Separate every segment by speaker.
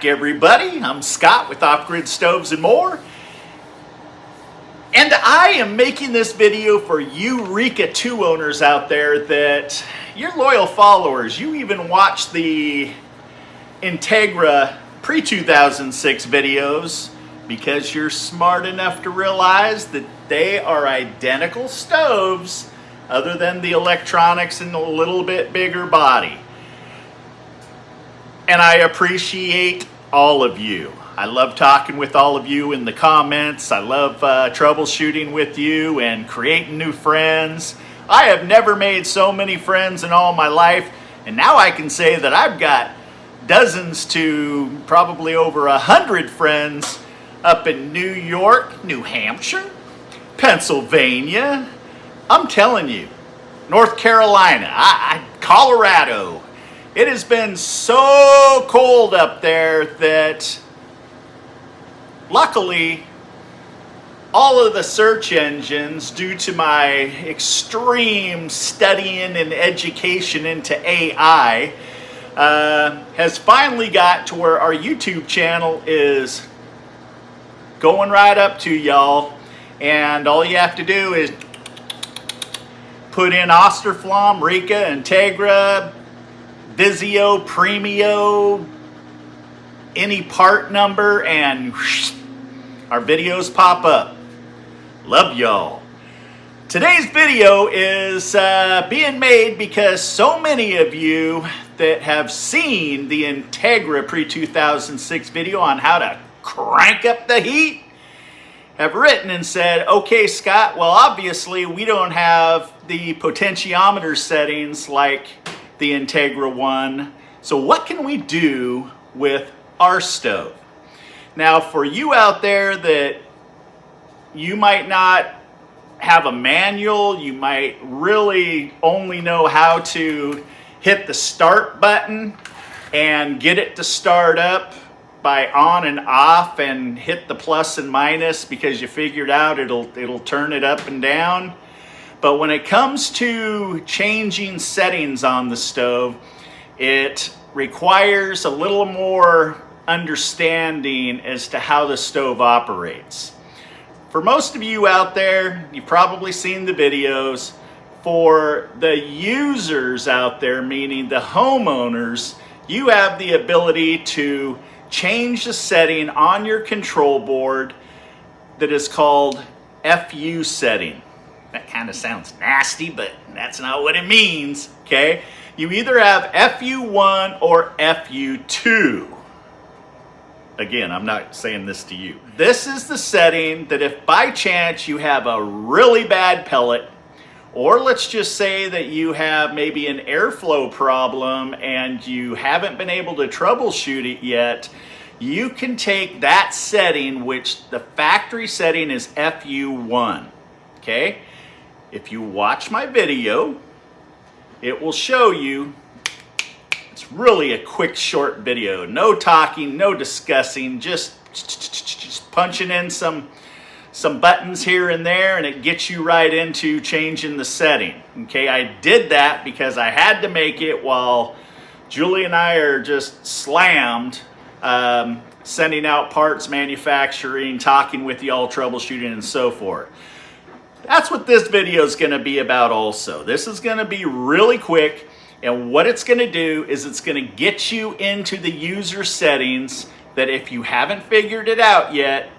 Speaker 1: back, everybody. I'm Scott with Off-Grid Stoves and More. And I am making this video for you Rika 2 owners out there that you're loyal followers. You even watch the Integra pre-2006 videos because you're smart enough to realize that they are identical stoves other than the electronics and a little bit bigger body. And I appreciate all of you. I love talking with all of you in the comments. I love troubleshooting with you and creating new friends. I have never made so many friends in all my life, and now I can say that I've got dozens to probably over 100 friends up in New York, New Hampshire, Pennsylvania. I'm telling you, North Carolina, Colorado. It has been so cold up there that luckily all of the search engines, due to my extreme studying and education into AI, has finally got to where our YouTube channel is going right up to y'all. And all you have to do is put in Austroflamm, Rika Integra, Vizio, Premio, any part number, and whoosh, our videos pop up. Love y'all. Today's video is being made because so many of you that have seen the Integra pre-2006 video on how to crank up the heat have written and said, okay, Scott, well, obviously we don't have the potentiometer settings like the Integra one. So what can we do with our stove? Now, for you out there that you might not have a manual, you might really only know how to hit the start button and get it to start up by on and off and hit the plus and minus because you figured out it'll turn it up and down. But when it comes to changing settings on the stove, it requires a little more understanding as to how the stove operates. For most of you out there, you've probably seen the videos. For the users out there, meaning the homeowners, you have the ability to change the setting on your control board that is called FU setting. That kind of sounds nasty, but that's not what it means, okay? You either have FU1 or FU2. Again, I'm not saying this to you. This is the setting that if by chance you have a really bad pellet, or let's just say that you have maybe an airflow problem and you haven't been able to troubleshoot it yet, you can take that setting, which the factory setting is FU1, okay? If you watch my video, it will show you. It's really a quick, short video. No talking, no discussing, just punching in some buttons here and there, and it gets you right into changing the setting. Okay, I did that because I had to make it while Julie and I are just slammed, sending out parts, manufacturing, talking with y'all, troubleshooting, and so forth. That's what this video is going to be about also. This is going to be really quick, and what it's going to do is it's going to get you into the user settings that if you haven't figured it out yet,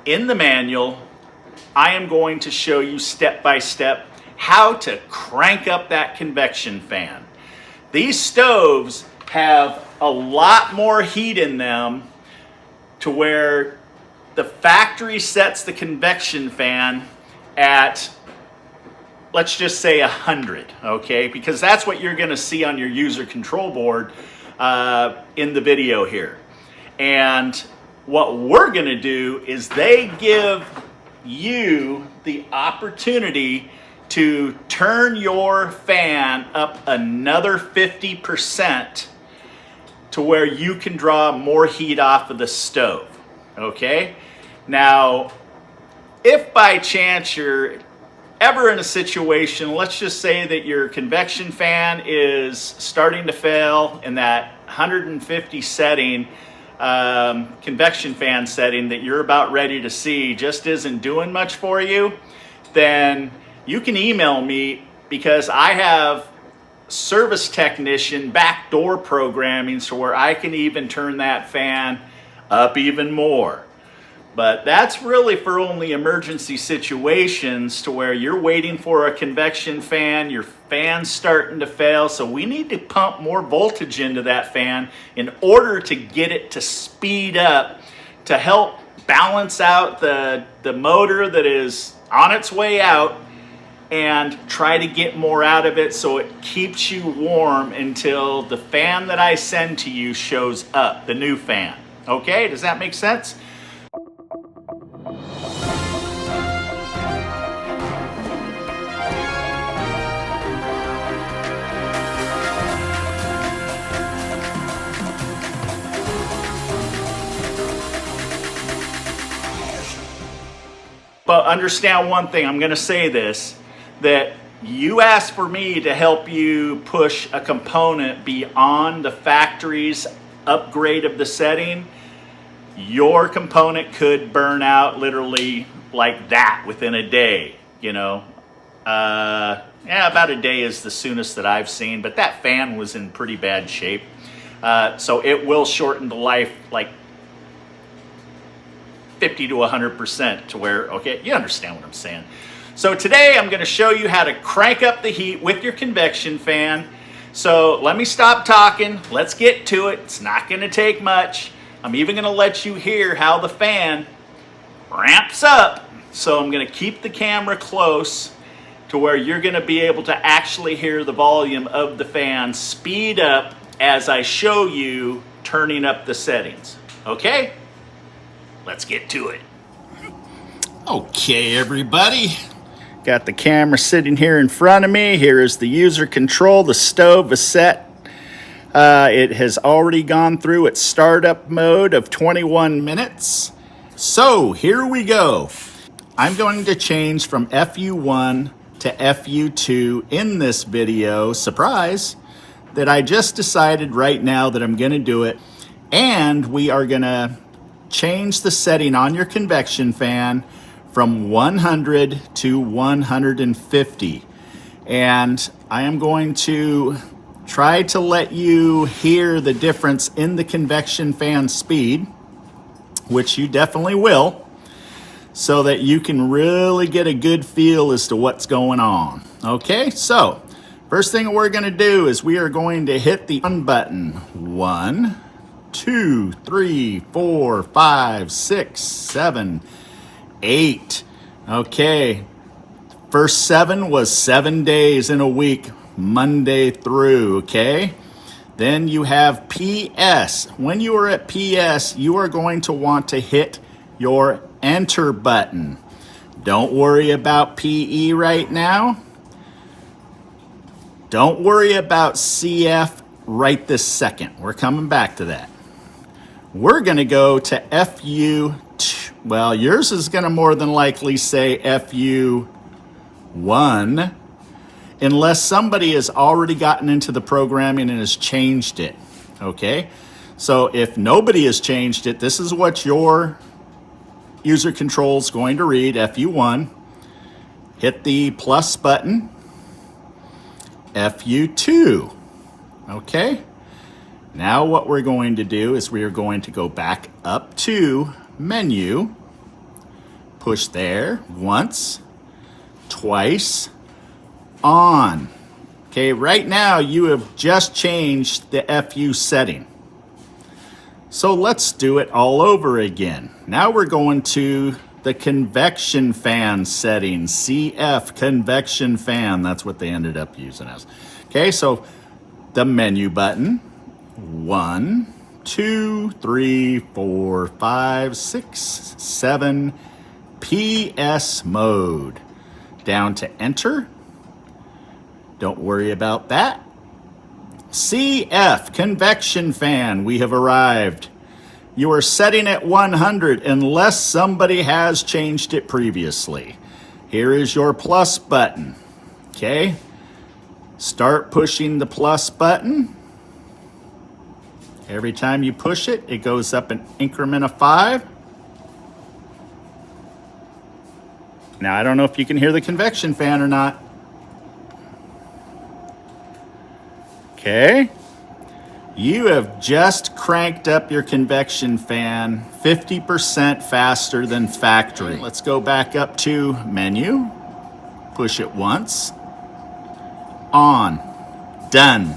Speaker 1: in the manual, I am going to show you step by step how to crank up that convection fan. These stoves have a lot more heat in them to where the factory sets the convection fan at, let's just say 100, okay? Because that's what you're gonna see on your user control board in the video here. And what we're gonna do is they give you the opportunity to turn your fan up another 50% to where you can draw more heat off of the stove, okay? Now, if by chance you're ever in a situation, let's just say that your convection fan is starting to fail in that 150 setting, convection fan setting that you're about ready to see just isn't doing much for you, then you can email me, because I have service technician backdoor programming so where I can even turn that fan up even more. But that's really for only emergency situations to where you're waiting for a convection fan, your fan's starting to fail, so we need to pump more voltage into that fan in order to get it to speed up to help balance out the motor that is on its way out and try to get more out of it so it keeps you warm until the fan that I send to you shows up, the new fan. Okay, does that make sense? But understand one thing, I'm going to say this, that you asked for me to help you push a component beyond the factory's upgrade of the setting. Your component could burn out literally like that within a day, you know. Yeah, about a day is the soonest that I've seen, but that fan was in pretty bad shape. So it will shorten the life like 50 to 100% to where, okay, you understand what I'm saying. So today I'm going to show you how to crank up the heat with your convection fan. So let me stop talking. Let's get to it. It's not going to take much. I'm even going to let you hear how the fan ramps up. So I'm going to keep the camera close to where you're going to be able to actually hear the volume of the fan speed up as I show you turning up the settings. Okay? Let's get to it. Okay, everybody. Got the camera sitting here in front of me. Here is the user control. The stove is set. It has already gone through its startup mode of 21 minutes. So here we go. I'm going to change from FU1 to FU2 in this video. Surprise! That I just decided right now that I'm going to do it. And we are going to change the setting on your convection fan from 100 to 150. And I am going to try to let you hear the difference in the convection fan speed, which you definitely will, so that you can really get a good feel as to what's going on. Okay, so first thing we're going to do is we are going to hit the on button. 1, 2, 3, 4, 5, 6, 7, 8. Okay, first 7 was 7 days in a week, Monday through, okay? Then you have PS. When you are at PS, you are going to want to hit your enter button. Don't worry about PE right now. Don't worry about CF right this second. We're coming back to that. We're going to go to FU, well, yours is going to more than likely say FU1, unless somebody has already gotten into the programming and has changed it, okay? So if nobody has changed it, this is what your user control is going to read, FU1. Hit the plus button, FU2, okay? Now what we're going to do is we are going to go back up to menu, push there once, twice, on. Okay, right now you have just changed the FU setting. So let's do it all over again. Now we're going to the convection fan settings, CF convection fan. That's what they ended up using as. Okay, so the menu button. 1, 2, 3, 4, 5, 6, 7, PS mode. Down to enter. Don't worry about that. CF, convection fan, we have arrived. You are setting at 100 unless somebody has changed it previously. Here is your plus button, okay? Start pushing the plus button. Every time you push it, it goes up an increment of 5. Now, I don't know if you can hear the convection fan or not. Okay. You have just cranked up your convection fan 50% faster than factory. Let's go back up to menu. Push it once. On. Done.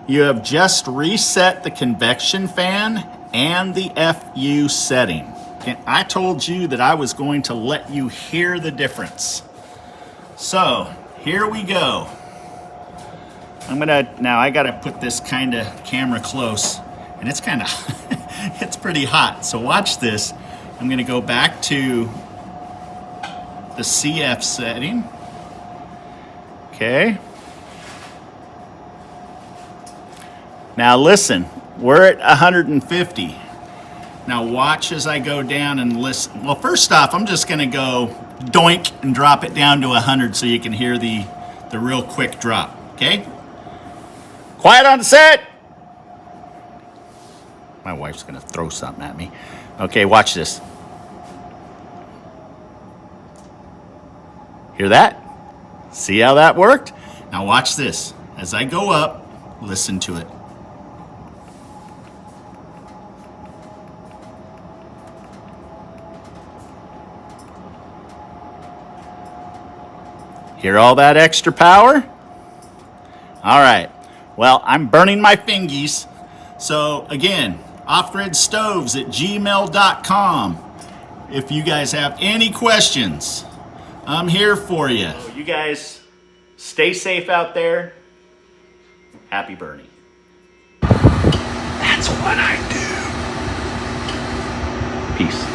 Speaker 1: You have just reset the convection fan and the FU setting. And I told you that I was going to let you hear the difference. So, here we go. Now I gotta put this kind of camera close, and it's kind of, it's pretty hot. So watch this. I'm gonna go back to the CF setting. Okay. Now listen, we're at 150. Now watch as I go down and listen. Well, first off, I'm just gonna go doink and drop it down to 100 so you can hear the real quick drop, okay? Quiet on set. My wife's gonna throw something at me. Okay, watch this. Hear that? See how that worked? Now watch this. As I go up, listen to it. Hear all that extra power? All right. Well, I'm burning my fingies. So again, offgridstoves@gmail.com. If you guys have any questions, I'm here for you. So you guys stay safe out there. Happy burning. That's what I do. Peace.